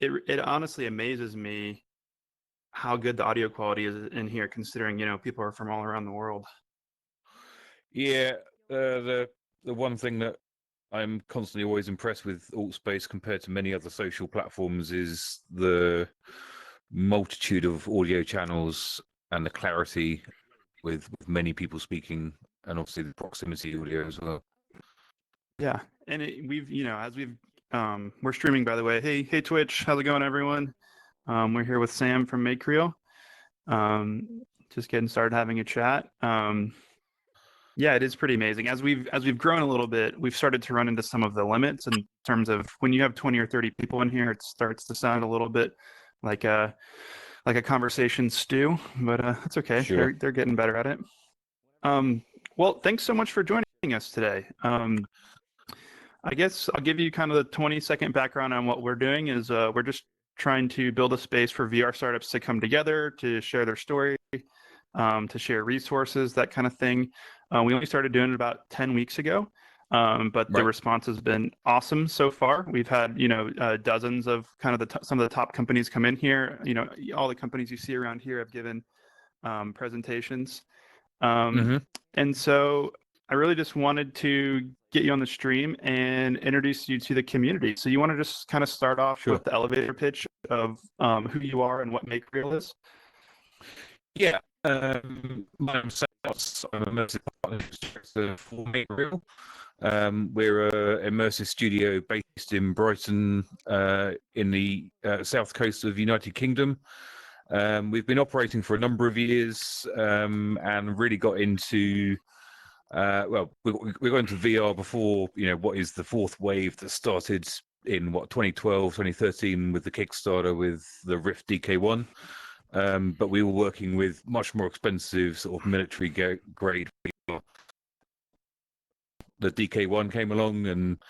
it honestly amazes me how good the audio quality is in here, considering, people are from all around the world. Yeah, the one thing that I'm constantly always impressed with AltSpace compared to many other social platforms is the multitude of audio channels and the clarity with many people speaking, and obviously the proximity audio as well. Yeah, and we're streaming, by the way. Hey, Twitch, how's it going, everyone? We're here with Sam from Make Real. Just getting started having a chat. Yeah, it is pretty amazing. As we've grown a little bit, we've started to run into some of the limits in terms of when you have 20 or 30 people in here, it starts to sound a little bit like a conversation stew, but it's okay. Sure. They're getting better at it. Um, well, thanks so much for joining us today. I guess I'll give you kind of the 20-second background on what we're doing. Is we're just trying to build a space for VR startups to come together, to share their story, to share resources, that kind of thing. We only started doing it about 10 weeks ago, but the Right. response has been awesome so far. We've had, dozens of kind of some of the top companies come in here. All the companies you see around here have given presentations. Mm-hmm. And so I really just wanted to get you on the stream and introduce you to the community. So you want to just kind of start off Sure. with the elevator pitch of who you are and what Make Real is? Yeah. My name's Sal. I'm a immersive partner director for Make Real. We're an immersive studio based in Brighton, in the south coast of the United Kingdom. We've been operating for a number of years, and really got into we got into VR before, what is the fourth wave that started in 2012, 2013 with the Kickstarter with the Rift DK1. But we were working with much more expensive sort of military grade VR. The DK1 came along, and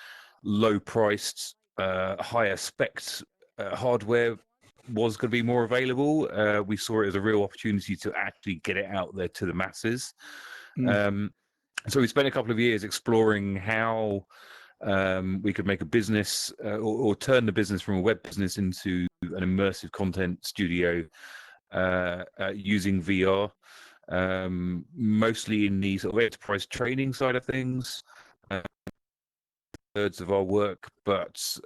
low priced, higher spec hardware was going to be more available. We saw it as a real opportunity to actually get it out there to the masses. So we spent a couple of years exploring how we could make a business, or turn the business from a web business into an immersive content studio using VR, mostly in the sort of enterprise training side of things. Thirds of our work, but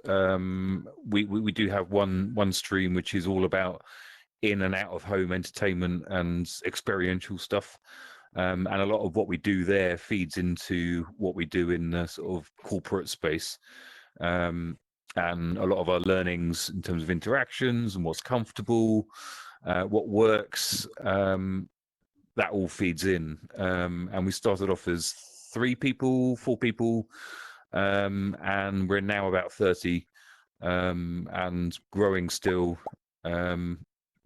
we do have one stream which is all about in and out of home entertainment and experiential stuff. And a lot of what we do there feeds into what we do in the sort of corporate space. And a lot of our learnings in terms of interactions and what's comfortable, what works, that all feeds in. And we started off as 3 people, 4 people, and we're now about 30, and growing still,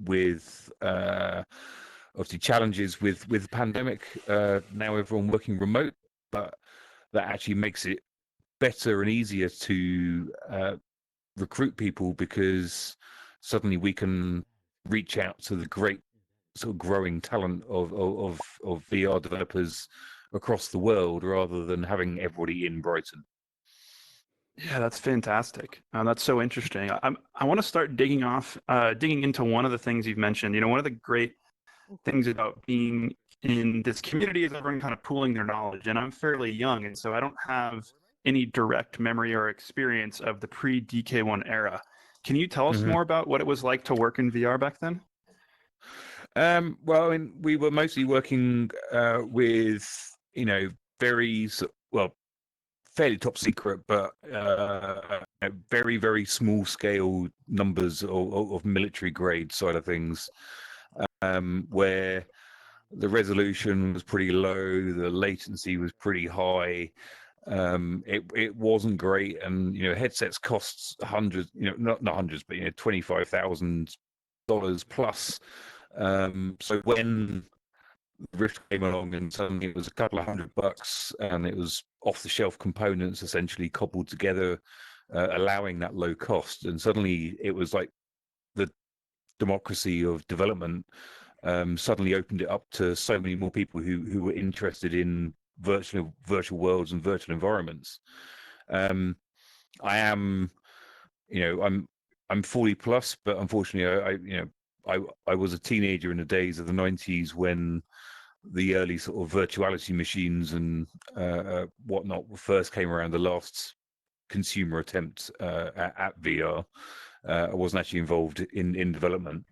with obviously challenges with the pandemic. Now everyone working remote, but that actually makes it better and easier to recruit people, because suddenly we can reach out to the great sort of growing talent of VR developers across the world, rather than having everybody in Brighton. Yeah, that's fantastic. That's so interesting. I want to start digging into one of the things you've mentioned. One of the great things about being in this community is everyone kind of pooling their knowledge. And I'm fairly young, and so I don't have any direct memory or experience of the pre-DK1 era. Can you tell us Mm-hmm. more about what it was like to work in VR back then? Well, I mean, we were mostly working with, very well, fairly top secret, but very, very small scale numbers of military grade side of things, where the resolution was pretty low, the latency was pretty high. It wasn't great, and headsets costs hundreds, not hundreds, but $25,000 plus. So when Rift came along, and suddenly it was a couple of $100, and it was off the shelf components essentially cobbled together, allowing that low cost, and suddenly it was like the democracy of development suddenly opened it up to so many more people who were interested in virtual worlds and virtual environments. I am, I'm I'm 40 plus, but unfortunately, I was a teenager in the days of the 90s when the early sort of virtuality machines and whatnot first came around. The last consumer attempt at VR. I wasn't actually involved in development,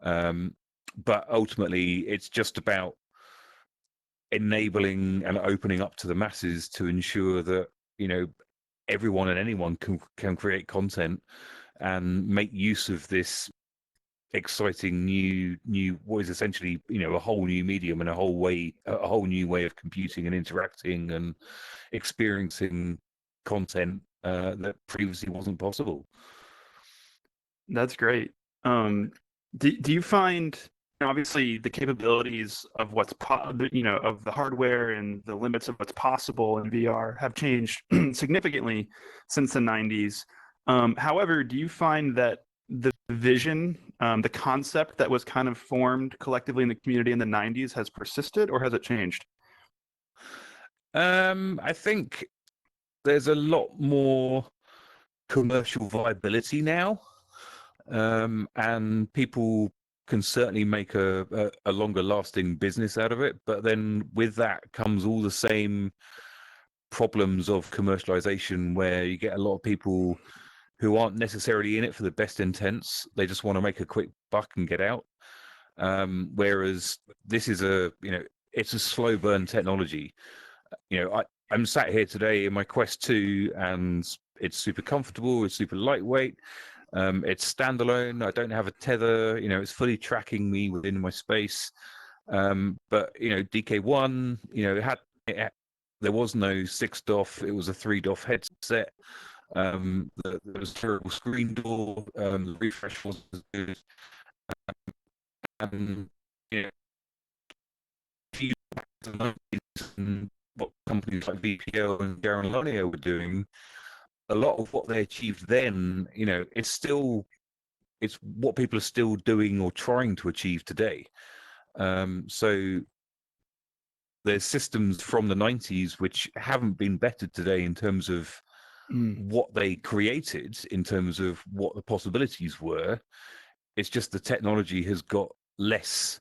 but ultimately, it's just about enabling and opening up to the masses to ensure that everyone and anyone can create content and make use of this exciting new what is essentially a whole new medium and a whole new way of computing and interacting and experiencing content that previously wasn't possible. That's great. Do you find, obviously the capabilities of of the hardware and the limits of what's possible in VR have changed significantly since the 90s. However, do you find that the vision, the concept that was kind of formed collectively in the community in the 90s has persisted, or has it changed? I think there's a lot more commercial viability now, and people can certainly make a longer lasting business out of it. But then with that comes all the same problems of commercialization, where you get a lot of people who aren't necessarily in it for the best intents. They just want to make a quick buck and get out. Whereas this is it's a slow burn technology. I'm sat here today in my Quest 2, and it's super comfortable. It's super lightweight. It's standalone. I don't have a tether. It's fully tracking me within my space. But DK1, there was no 6 DOF. It was a 3 DOF headset. There was terrible screen door. The refresh wasn't as good. And if you look back to the 90s and what companies like VPL and Darren Lanier were doing, a lot of what they achieved then, it's what people are still doing or trying to achieve today. So there's systems from the 90s which haven't been bettered today in terms of what they created, in terms of what the possibilities were. It's just the technology has got less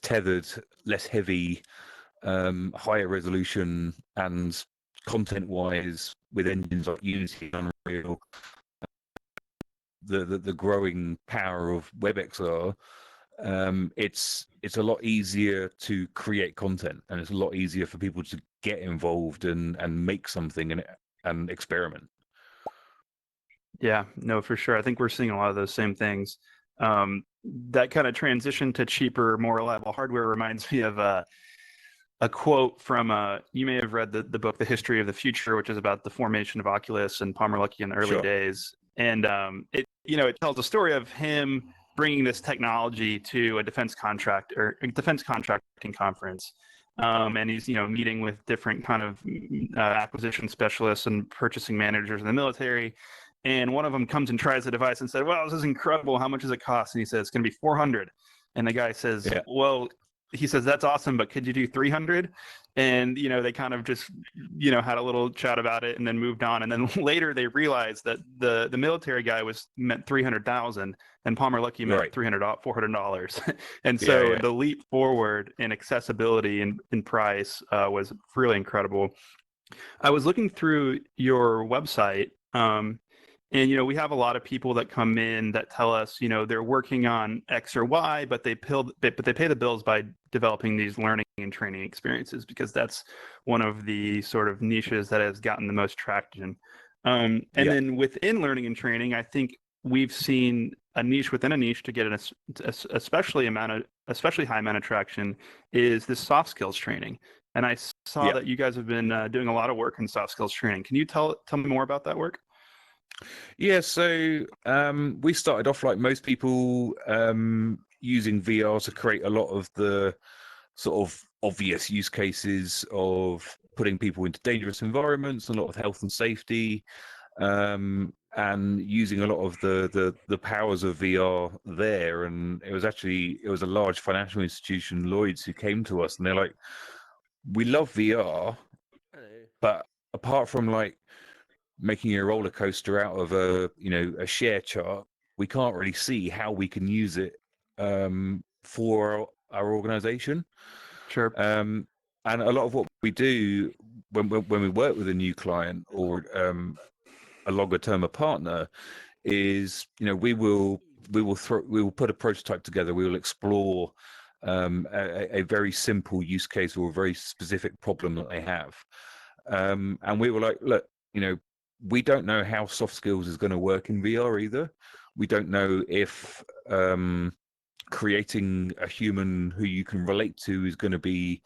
tethered, less heavy, higher resolution, and content-wise, with engines like Unity and Unreal, the growing power of WebXR, it's a lot easier to create content, and it's a lot easier for people to get involved and make something and experiment. Yeah, no, for sure. I think we're seeing a lot of those same things. That kind of transition to cheaper, more reliable hardware reminds me of a quote from you may have read the book The History of the Future, which is about the formation of Oculus and Palmer Luckey in the early Sure. days. And it tells a story of him bringing this technology to a defense contracting conference. And he's meeting with different kind of acquisition specialists and purchasing managers in the military. And one of them comes and tries the device and said, "Well, this is incredible. How much does it cost?" And he says, "It's going to be 400." And the guy says, Yeah. "Well," he says, "that's awesome, but could you do 300?" And they kind of just had a little chat about it and then moved on. And then later they realized that the military guy meant 300,000, and Palmer Luckey meant Right. $400. And so the leap forward in accessibility and in price was really incredible. I was looking through your website. And we have a lot of people that come in that tell us, they're working on X or Y, but they pay the bills by developing these learning and training experiences, because that's one of the sort of niches that has gotten the most traction. And then within learning and training, I think we've seen a niche within a niche to get an especially high amount of traction is this soft skills training. And I saw that you guys have been doing a lot of work in soft skills training. Can you tell me more about that work? Yeah, so we started off like most people, using VR to create a lot of the sort of obvious use cases of putting people into dangerous environments, a lot of health and safety, and using a lot of the powers of VR there. And it was a large financial institution, Lloyd's, who came to us, and they're like, "We love VR, but apart from like making a roller coaster out of a share chart, we can't really see how we can use it for our organization. Sure. And a lot of what we do when we work with a new client or a longer term a partner is, we will put a prototype together. We will explore a very simple use case or a very specific problem that they have. And we were like, look, we don't know how soft skills is going to work in VR either. We don't know if creating a human who you can relate to is going to be,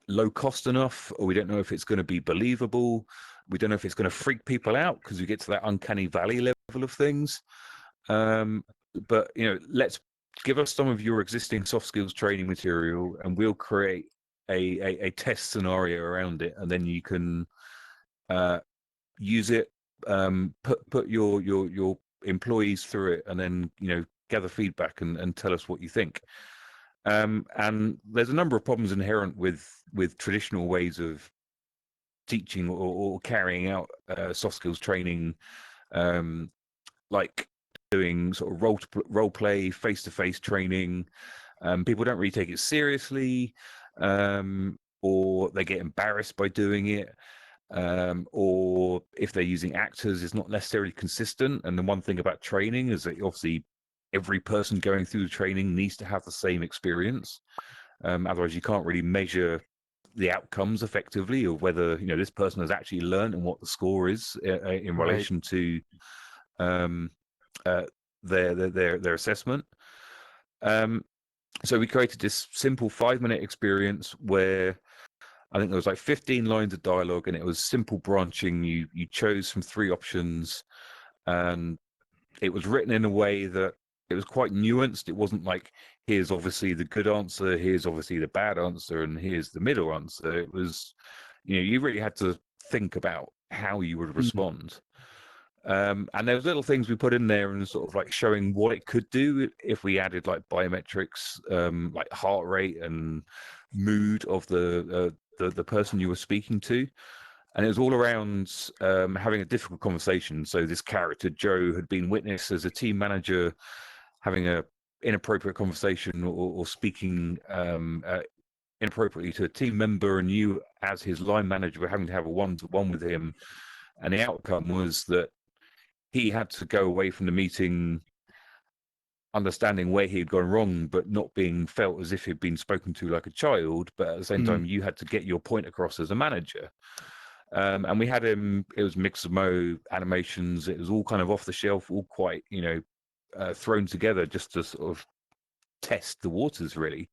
low cost enough, or we don't know if it's going to be believable. We don't know if it's going to freak people out because we get to that uncanny valley level of things. But let's give us some of your existing soft skills training material, and we'll create a test scenario around it, and then you can use it, put your employees through it, and then gather feedback and tell us what you think. And there's a number of problems inherent with traditional ways of teaching or carrying out soft skills training, like doing sort of role play, face-to-face training. People don't really take it seriously, or they get embarrassed by doing it. Or if they're using actors, it's not necessarily consistent. And the one thing about training is that obviously every person going through the training needs to have the same experience. Otherwise, you can't really measure the outcomes effectively of whether this person has actually learned and what the score is in relation to their assessment. So we created this simple 5-minute experience where I think there was like 15 lines of dialogue, and it was simple branching. You chose from 3 options, and it was written in a way that it was quite nuanced. It wasn't like, here's obviously the good answer, here's obviously the bad answer, and here's the middle answer. It was, you really had to think about how you would respond. And there was little things we put in there and sort of like showing what it could do if we added like biometrics, like heart rate and mood of the person you were speaking to. And it was all around having a difficult conversation. So this character, Joe, had been witnessed as a team manager having a inappropriate conversation or speaking inappropriately to a team member, and you, as his line manager, were having to have a one-to-one with him. And the outcome was that he had to go away from the meeting understanding where he had gone wrong, but not being felt as if he'd been spoken to like a child. But at the same time, you had to get your point across as a manager. And we had him, it was Mixamo animations. It was all kind of off the shelf, all quite, thrown together just to sort of test the waters, really.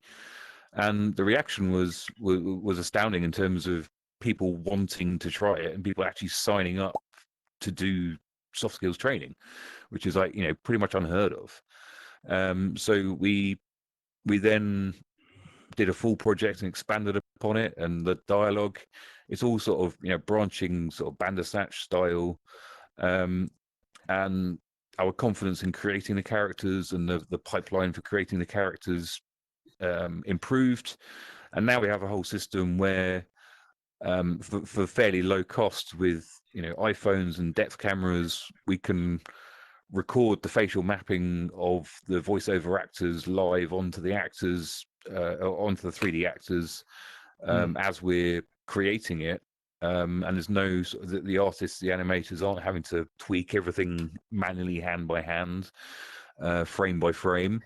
And the reaction was astounding in terms of people wanting to try it and people actually signing up to do soft skills training, which is like, pretty much unheard of. So we then did a full project and expanded upon it, and the dialogue, it's all sort of branching sort of Bandersnatch style, and our confidence in creating the characters and the pipeline for creating the characters improved. And now we have a whole system where for fairly low cost with iPhones and depth cameras, we can record the facial mapping of the voiceover actors live onto the actors, onto the 3D actors as we're creating it. And there's no, the artists, the animators aren't having to tweak everything manually, hand by hand, frame by frame.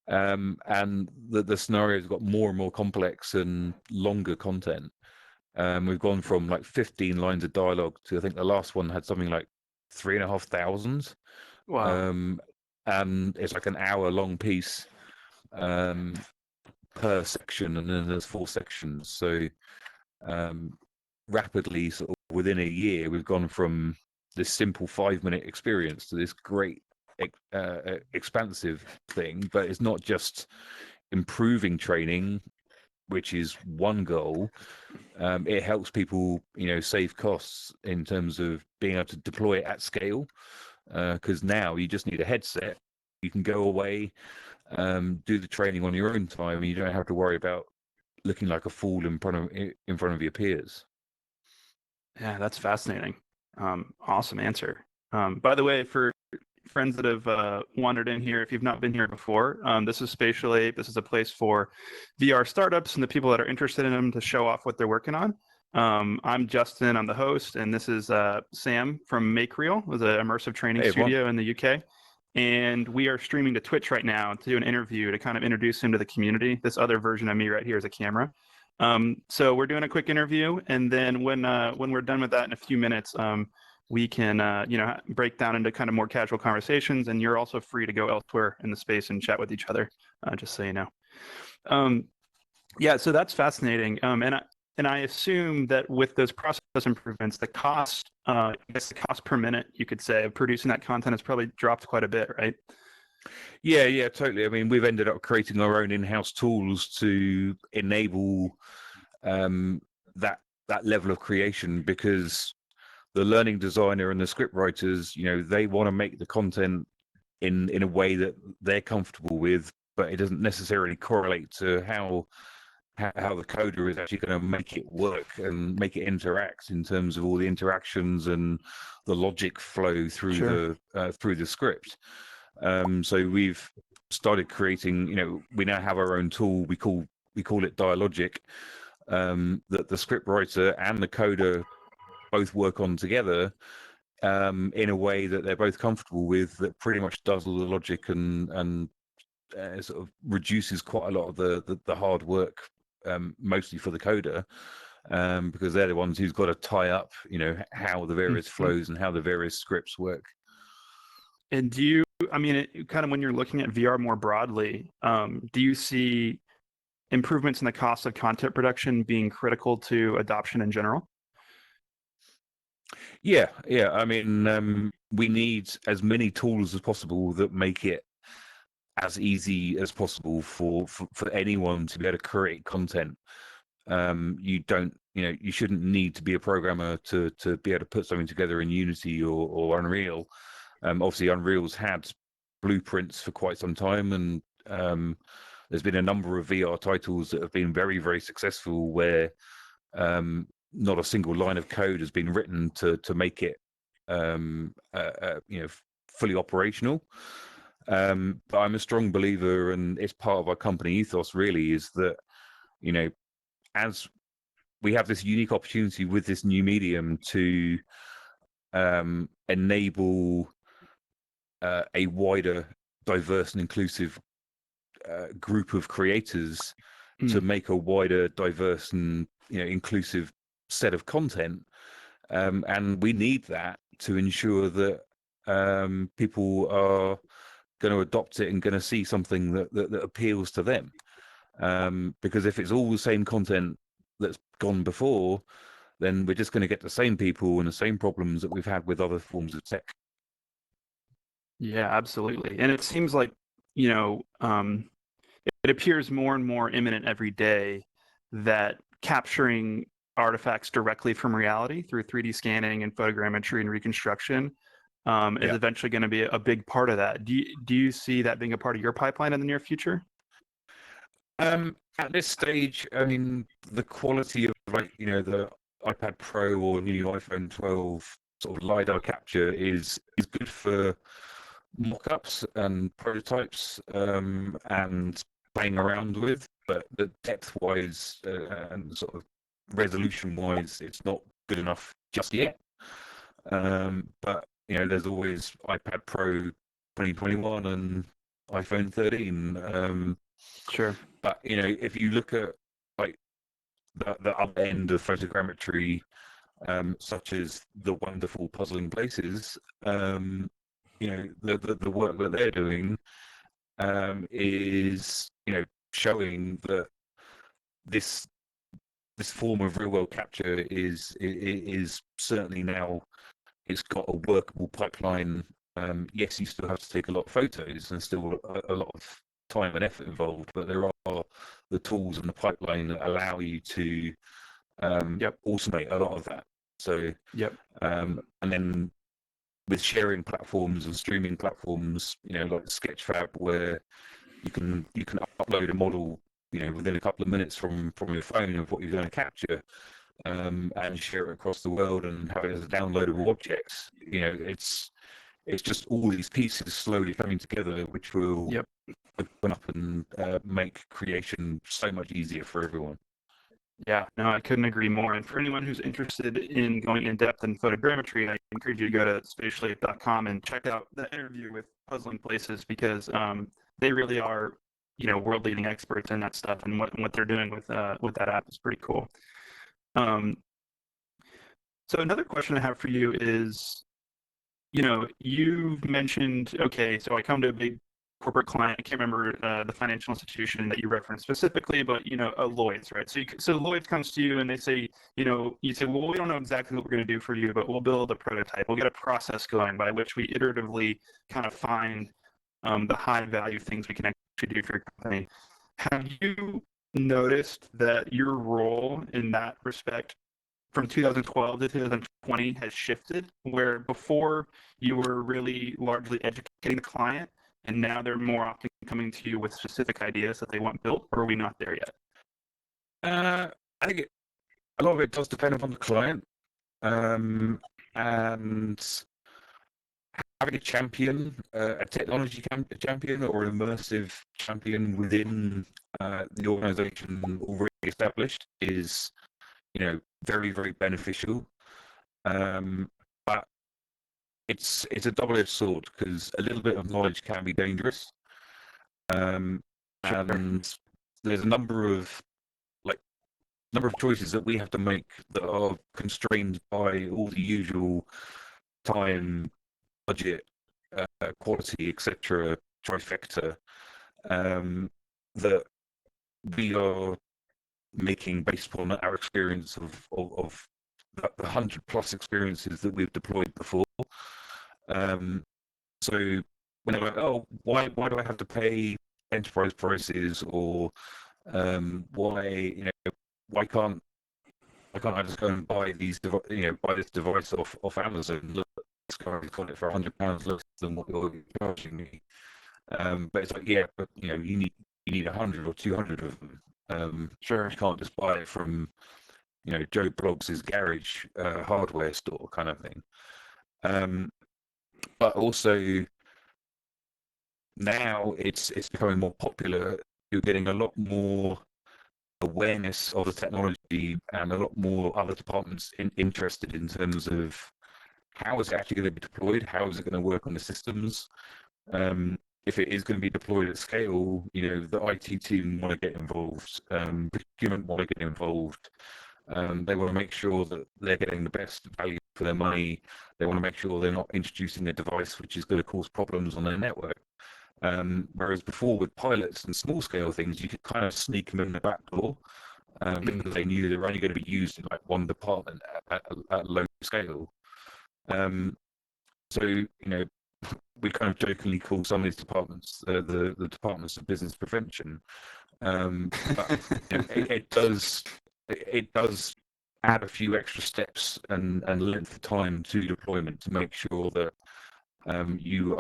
And the scenarios got more and more complex and longer content. We've gone from like 15 lines of dialogue to, I think the last one had something like 3,500. Wow. And it's like an hour-long piece per section, and then there's 4 sections. So rapidly, sort of within a year, we've gone from this simple 5-minute experience to this great expansive thing. But it's not just improving training, which is one goal. It helps people, save costs in terms of being able to deploy it at scale. Because now you just need a headset. You can go away, do the training on your own time, and you don't have to worry about looking like a fool in front of your peers. Yeah, that's fascinating. Awesome answer. By the way, for friends that have wandered in here, if you've not been here before, this is Spatial Ape. This is a place for VR startups and the people that are interested in them to show off what they're working on. I'm Justin. I'm the host, and this is Sam from MakeReal. It was an immersive training Hey, everyone. studio in the UK. And we are streaming to Twitch right now to do an interview to kind of introduce him to the community. This other version of me right here is a camera. So we're doing a quick interview, and then when we're done with that in a few minutes, we can break down into kind of more casual conversations, and you're also free to go elsewhere in the space and chat with each other, just so you know. Yeah, so that's fascinating. And I assume that with those process improvements, the cost, I guess the cost per minute, you could say, of producing that content has probably dropped quite a bit, right? Yeah, totally. I mean, we've ended up creating our own in-house tools to enable that level of creation, because the learning designer and the script writers, they want to make the content in a way that they're comfortable with, but it doesn't necessarily correlate to how the coder is actually going to make it work and make it interact in terms of all the interactions and the logic flow through Sure. the script. So we've started creating. We now have our own tool. We call it Dialogic. That the script writer and the coder both work on together in a way that they're both comfortable with. That pretty much does all the logic and sort of reduces quite a lot of the hard work, mostly for the coder, because they're the ones who's got to tie up, how the various Mhm. flows and how the various scripts work. And do you, I mean, kind of when you're looking at VR more broadly, do you see improvements in the cost of content production being critical to adoption in general? Yeah. I mean, we need as many tools as possible that make it as easy as possible for anyone to be able to create content. You shouldn't need to be a programmer to be able to put something together in Unity or Unreal. Obviously, Unreal's had blueprints for quite some time, and there's been a number of VR titles that have been very, very successful where not a single line of code has been written to make it fully operational. But I'm a strong believer, and it's part of our company ethos really, is that as we have this unique opportunity with this new medium to enable a wider, diverse and inclusive group of creators to make a wider, diverse and inclusive set of content, and we need that to ensure that people are going to adopt it and going to see something that appeals to them. Because if it's all the same content that's gone before, then we're just going to get the same people and the same problems that we've had with other forms of tech. Yeah, absolutely. And it seems like, you know, it appears more and more imminent every day that capturing artifacts directly from reality through 3D scanning and photogrammetry and reconstruction is Yeah. eventually going to be a big part of that. Do you see that being a part of your pipeline in the near future? At this stage, I mean, the quality of the iPad Pro or new iPhone 12 sort of LiDAR capture is good for mock-ups and prototypes, and playing around with, but the depth-wise and sort of resolution-wise, it's not good enough just yet. But there's always iPad Pro 2021 and iPhone 13. Sure. But if you look at like the other end of photogrammetry, such as the wonderful Puzzling Places, the work that they're doing is showing that this form of real world capture is certainly now, it's got a workable pipeline. Yes, you still have to take a lot of photos and still a lot of time and effort involved, but there are the tools in the pipeline that allow you to automate a lot of that. So and then with sharing platforms and streaming platforms, like Sketchfab, where you can upload a model, within a couple of minutes from your phone of what you're going to capture. and share it across the world and have it as a downloadable object. It's just all these pieces slowly coming together, which will Yep. open up and make creation so much easier for everyone. Yeah, no, I couldn't agree more. And for anyone who's interested in going in depth in photogrammetry, I encourage you to go to spatialite.com and check out the interview with Puzzling Places, because they really are, world leading experts in that stuff, and what they're doing with that app is pretty cool. So another question I have for you is, you've mentioned, okay, so I come to a big corporate client. I can't remember the financial institution that you referenced specifically, but Lloyd's, right? So Lloyd's comes to you and they say, you say, well, we don't know exactly what we're going to do for you, but we'll build a prototype. We'll get a process going by which we iteratively kind of find the high value things we can actually do for your company. Have you noticed that your role in that respect from 2012 to 2020 has shifted, where before you were really largely educating the client, and now they're more often coming to you with specific ideas that they want built, or are we not there yet? I think a lot of it does depend upon the client, and having a champion, a technology champion or an immersive champion within the organization already established is, very, very beneficial. But it's a double-edged sword, because a little bit of knowledge can be dangerous. And there's a number of choices that we have to make that are constrained by all the usual time, budget, quality, etc. trifecta, that we are making based upon our experience of the 100+ experiences that we've deployed before. So when they're like, oh, why do I have to pay enterprise prices, or why can't I just go and buy buy this device off Amazon? Look, this guy's got it for £100 less than what you're charging me. But it's like, yeah, but you need 100 or 200 of them. Sure. You can't just buy it from Joe Bloggs' garage hardware store kind of thing. But also now it's becoming more popular. You're getting a lot more awareness of the technology, and a lot more other departments interested in terms of how is it actually going to be deployed, how is it going to work on the systems. If it is going to be deployed at scale, the IT team want to get involved, procurement want to get involved. They want to make sure that they're getting the best value for their money. They want to make sure they're not introducing a device which is going to cause problems on their network. Whereas before, with pilots and small scale things, you could kind of sneak them in the back door, because they knew they were only going to be used in like one department at low scale. So we kind of jokingly call some of these departments the departments of business prevention. But it does add a few extra steps and length of time to deployment to make sure that you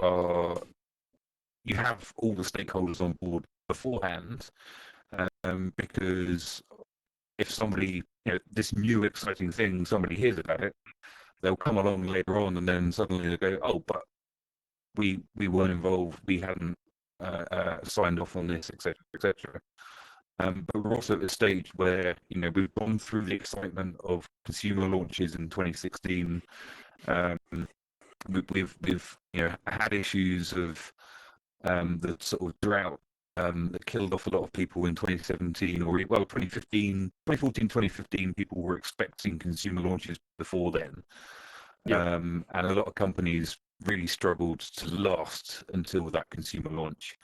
have all the stakeholders on board beforehand, because if somebody, this new exciting thing, somebody hears about it, they'll come along later on, and then suddenly they go, oh, but we weren't involved, we hadn't signed off on this, etc., etc. But we're also at the stage where we've gone through the excitement of consumer launches in 2016. We've had issues of the sort of drought that killed off a lot of people in 2017, or 2014, 2015. People were expecting consumer launches before then. Yeah. And a lot of companies really struggled to last until that consumer launch.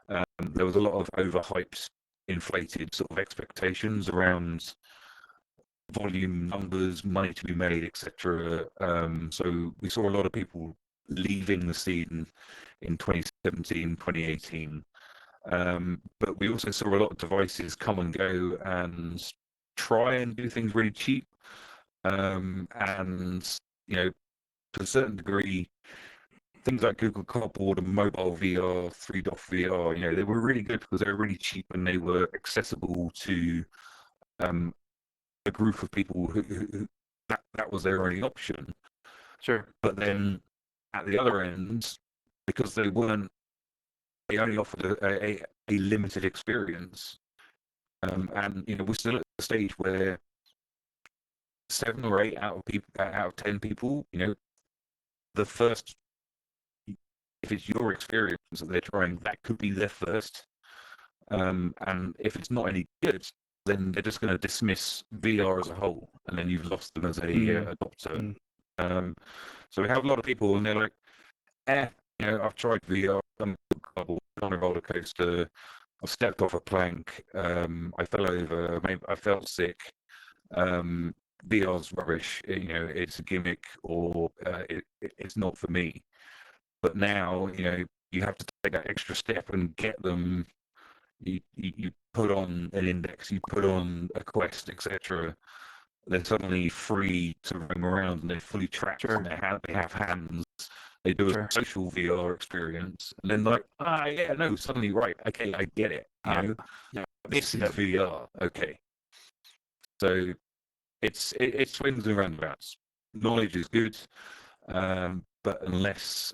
There was a lot of overhyped, inflated sort of expectations around volume numbers, money to be made, etc. So we saw a lot of people leaving the scene in 2017, 2018. But we also saw a lot of devices come and go and try and do things really cheap. And to a certain degree, things like Google Cardboard and mobile VR, 3.VR, they were really good because they were really cheap and they were accessible to a group of people who that was their only option. Sure. But then at the other end, because they only offered a limited experience. And we're still at the stage where 7 or 8 out of 10 people, the first, if it's your experience that they're trying, that could be their first. And if it's not any good, then they're just going to dismiss VR as a whole, and then you've lost them as a adopter. So we have a lot of people, and they're like, I've tried VR, I'm on a roller coaster, I've stepped off a plank, I fell over, I felt sick. VR's rubbish, it's a gimmick, or it's not for me. But now, you have to take that extra step and get them. You put on an Index, you put on a Quest, etc. They're suddenly free to roam around, and they're fully trapped. Sure. And they have hands. They do a social VR experience, and then suddenly, right, okay, I get it. This is VR, okay. So it swings and roundabouts. Knowledge is good, but unless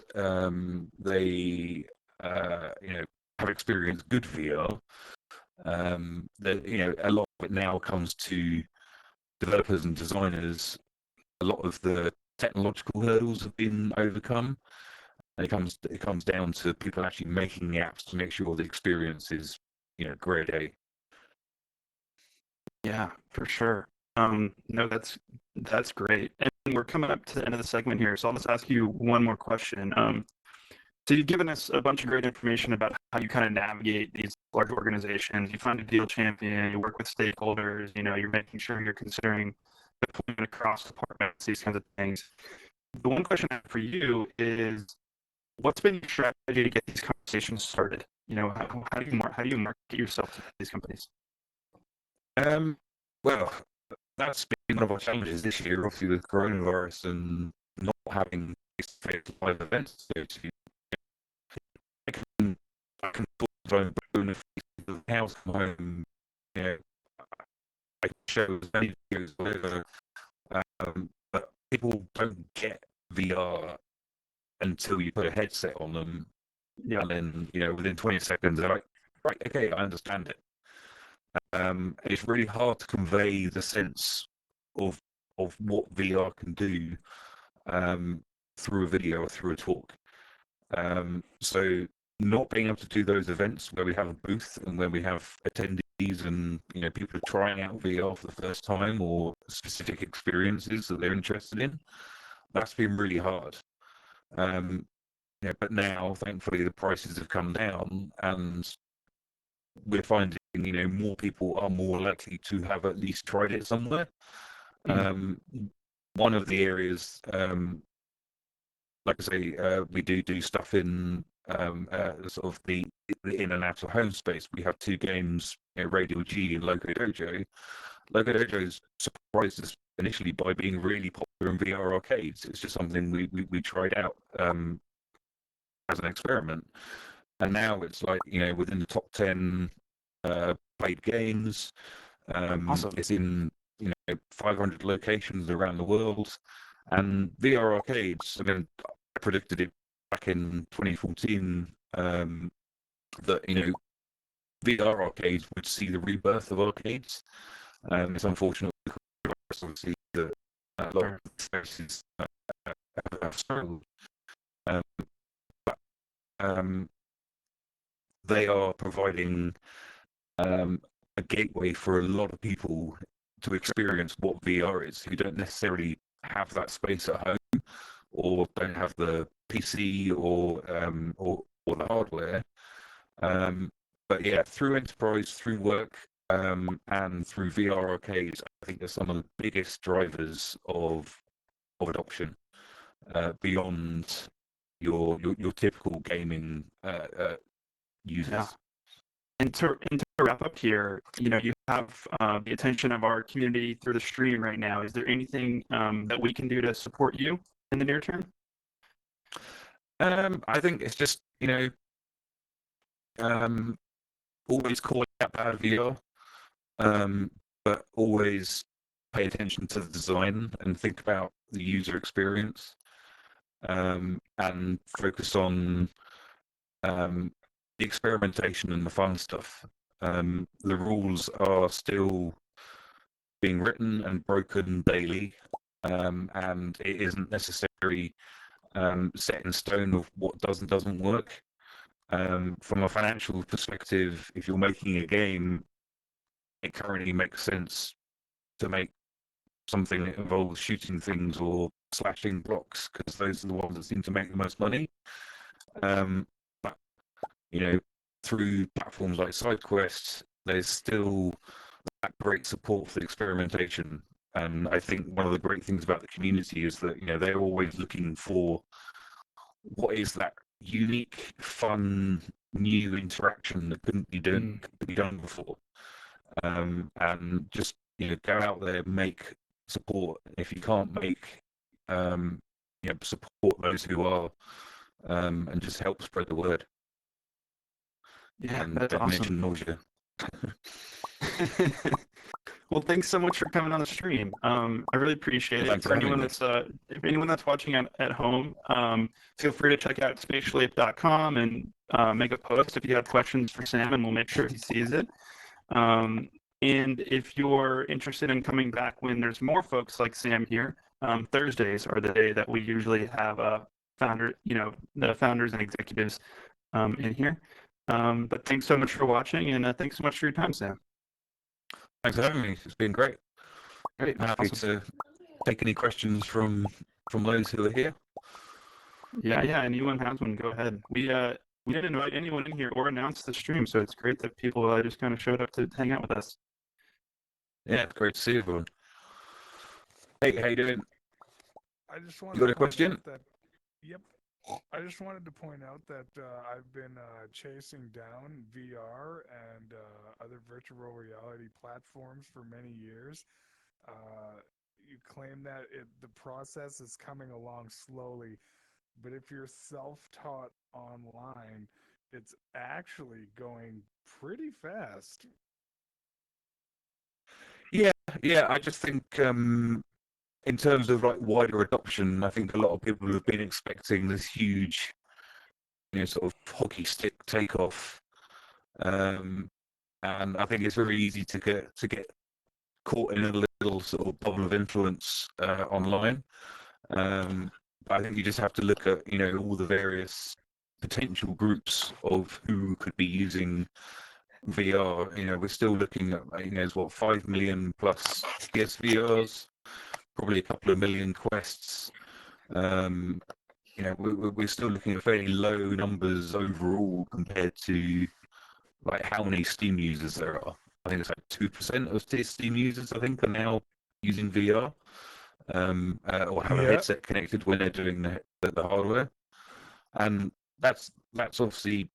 they have experienced good VR, a lot of it now comes to developers and designers. A lot of the technological hurdles have been overcome. It comes down to people actually making the apps to make sure the experience is grade A. Yeah, for sure. No, that's great. And we're coming up to the end of the segment here, so I'll just ask you one more question. So you've given us a bunch of great information about how you kind of navigate these large organizations. You find a deal champion, you work with stakeholders, you're making sure you're considering deployment across departments, these kinds of things. The one question I have for you is, what's been your strategy to get these conversations started? How do you market yourself to these companies? Well, that's been one of our challenges this year, obviously, with coronavirus and not having face-to-face live events. I can talk to my own house, come home, I show as many videos, whatever. But people don't get VR until you put a headset on them, and then within 20 seconds they're like, right, okay, I understand it. It's really hard to convey the sense of what VR can do through a video or through a talk. So not being able to do those events where we have a booth and where we have attendees and people are trying out VR for the first time or specific experiences that they're interested in, that's been really hard. But now, thankfully, the prices have come down, and we're finding more people are more likely to have at least tried it somewhere. One of the areas, like I say, we do stuff in sort of the in and out of home space. We have 2 games, Radio G and Loco Dojo. Loco Dojo's surprised us initially by being really popular in VR arcades. It's just something we tried out as an experiment, and now it's like within the top 10 played games. Awesome. It's in 500 locations around the world, and VR arcades. I mean, I predicted it back in 2014 that VR arcades would see the rebirth of arcades. It's unfortunate obviously that a lot of spaces have struggled, but they are providing a gateway for a lot of people to experience what VR is, who don't necessarily have that space at home or don't have the PC or the hardware. But yeah, through enterprise, through work, and through VR arcades, I think they're some of the biggest drivers of adoption beyond your typical gaming users. Yeah. And to wrap up here, you have the attention of our community through the stream right now. Is there anything that we can do to support you in the near term? I think it's just always calling out bad VR, but always pay attention to the design and think about the user experience, and focus on the experimentation and the fun stuff. The rules are still being written and broken daily, and it isn't necessarily set in stone of what does and doesn't work. From a financial perspective, if you're making a game, it currently makes sense to make something that involves shooting things or slashing blocks, because those are the ones that seem to make the most money. But through platforms like SideQuest, there's still that great support for experimentation. And I think one of the great things about the community is that they're always looking for what is that unique, fun, new interaction that couldn't be done before. And just go out there, make support. If you can't make support those who are, and just help spread the word. Yeah, And that's awesome. nausea. Well, thanks so much for coming on the stream. I really appreciate it. Thanks For for having anyone me. that's if anyone that's watching at home, feel free to check out spatialape.com and make a post if you have questions for Sam, and we'll make sure he sees it. And if you're interested in coming back when there's more folks like Sam here, Thursdays are the day that we usually have the founders and executives in here. But thanks so much for watching, and thanks so much for your time, Sam. Thanks for having me. It's been great. Great. I'm happy to take any questions from those who are here. Yeah, anyone has one, go ahead. We didn't invite anyone in here or announce the stream, so it's great that people just kind of showed up to hang out with us. Yeah, it's great to see everyone. Hey, how you doing? I just wanted You got to a question? Yep. I just wanted to point out that I've been chasing down VR and other virtual reality platforms for many years. You claim that the process is coming along slowly, but if you're self-taught online, it's actually going pretty fast. Yeah. I just think in terms of like wider adoption, I think a lot of people have been expecting this huge, sort of hockey stick takeoff, and I think it's very easy to get caught in a little sort of bubble of influence online. But I think you just have to look at all the various potential groups of who could be using VR. We're still looking at there's 5 million plus PSVRs, probably a couple of million Quests. We're still looking at fairly low numbers overall compared to like how many Steam users there are. I think it's like 2% of Steam users, I think, are now using VR, or have a headset connected when they're doing the hardware. And that's obviously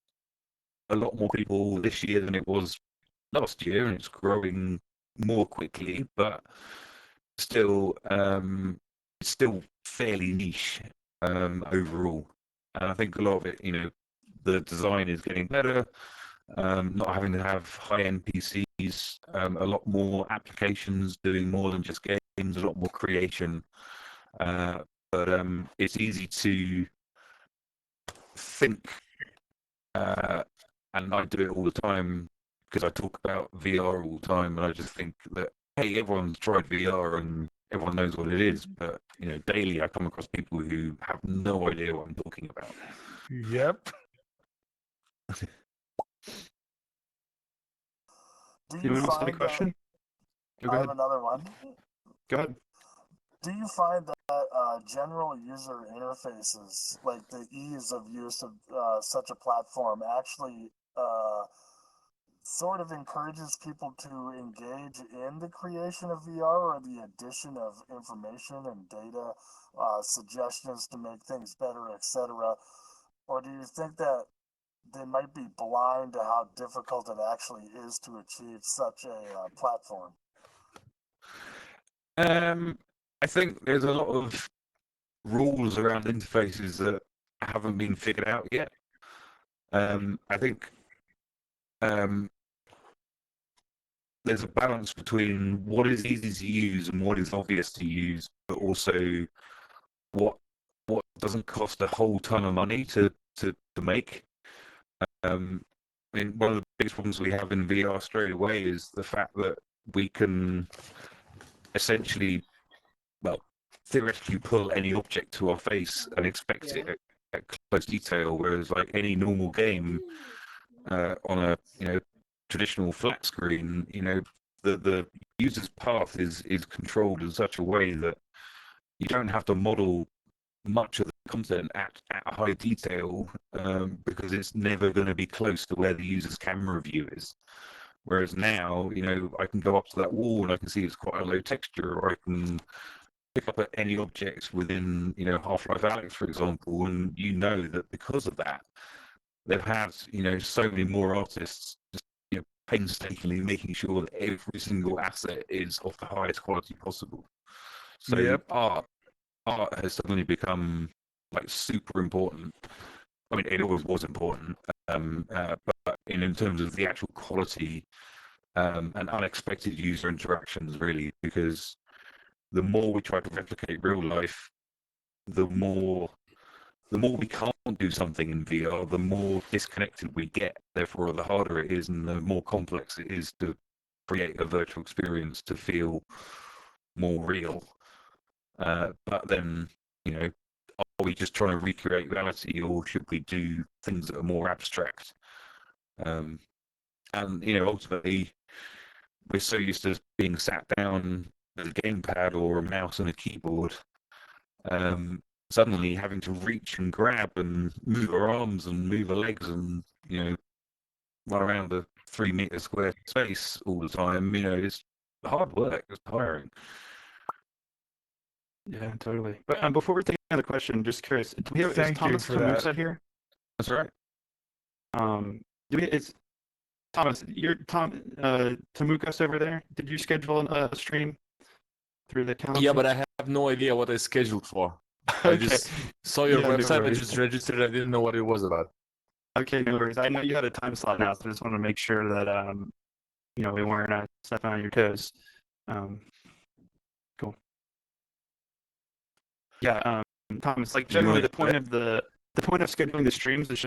a lot more people this year than it was last year, and it's growing more quickly, but still, it's still fairly niche overall. And I think a lot of it, the design is getting better. Not having to have high-end PCs, a lot more applications doing more than just games, a lot more creation. But it's easy to think, and I do it all the time because I talk about VR all the time, and I just think that, hey, everyone's tried VR and everyone knows what it is, but daily I come across people who have no idea what I'm talking about. Yep. Do you want to ask a question? I have another one. Go ahead. Do you find that general user interfaces, like the ease of use of such a platform, actually sort of encourages people to engage in the creation of VR or the addition of information and data, suggestions to make things better, etc.? Or do you think that they might be blind to how difficult it actually is to achieve such a platform? I think there's a lot of rules around interfaces that haven't been figured out yet. I think there's a balance between what is easy to use and what is obvious to use, but also what doesn't cost a whole ton of money to make. I mean, one of the biggest problems we have in VR straight away is the fact that we can essentially, well, theoretically pull any object to our face and expect it at close detail, whereas like any normal game on a traditional flat screen, the user's path is controlled in such a way that you don't have to model much of the content at high detail because it's never going to be close to where the user's camera view is. Whereas now, I can go up to that wall and I can see it's quite a low texture, or I can pick up at any objects within, Half-Life Alyx, for example, and that because of that, they've had, so many more artists just, painstakingly making sure that every single asset is of the highest quality possible. So Yep. art has suddenly become like super important. I mean, it always was important, but in terms of the actual quality and unexpected user interactions, really, because the more we try to replicate real life, the more we can't do something in VR, the more disconnected we get. Therefore, the harder it is and the more complex it is to create a virtual experience to feel more real. But then, are we just trying to recreate reality, or should we do things that are more abstract? And ultimately, we're so used to being sat down with a gamepad or a mouse and a keyboard. Suddenly having to reach and grab and move our arms and move our legs and run around a 3 meter square space all the time, it's hard work. It's tiring. Yeah, totally. But before we take another question, just curious, do we have Thank is you Thomas for that. Kamusa here? That's right. Is Thomas, you're Tamukas over there? Did you schedule a stream through the calendar? Yeah, but I have no idea what I scheduled for. I Okay. just saw your Yeah, no website. I worries. just registered. I didn't know what it was about. Okay, no worries. I know you had a time slot now, so I just want to make sure that we weren't stepping on your toes. Cool. Yeah, Thomas, like generally the point of scheduling the streams is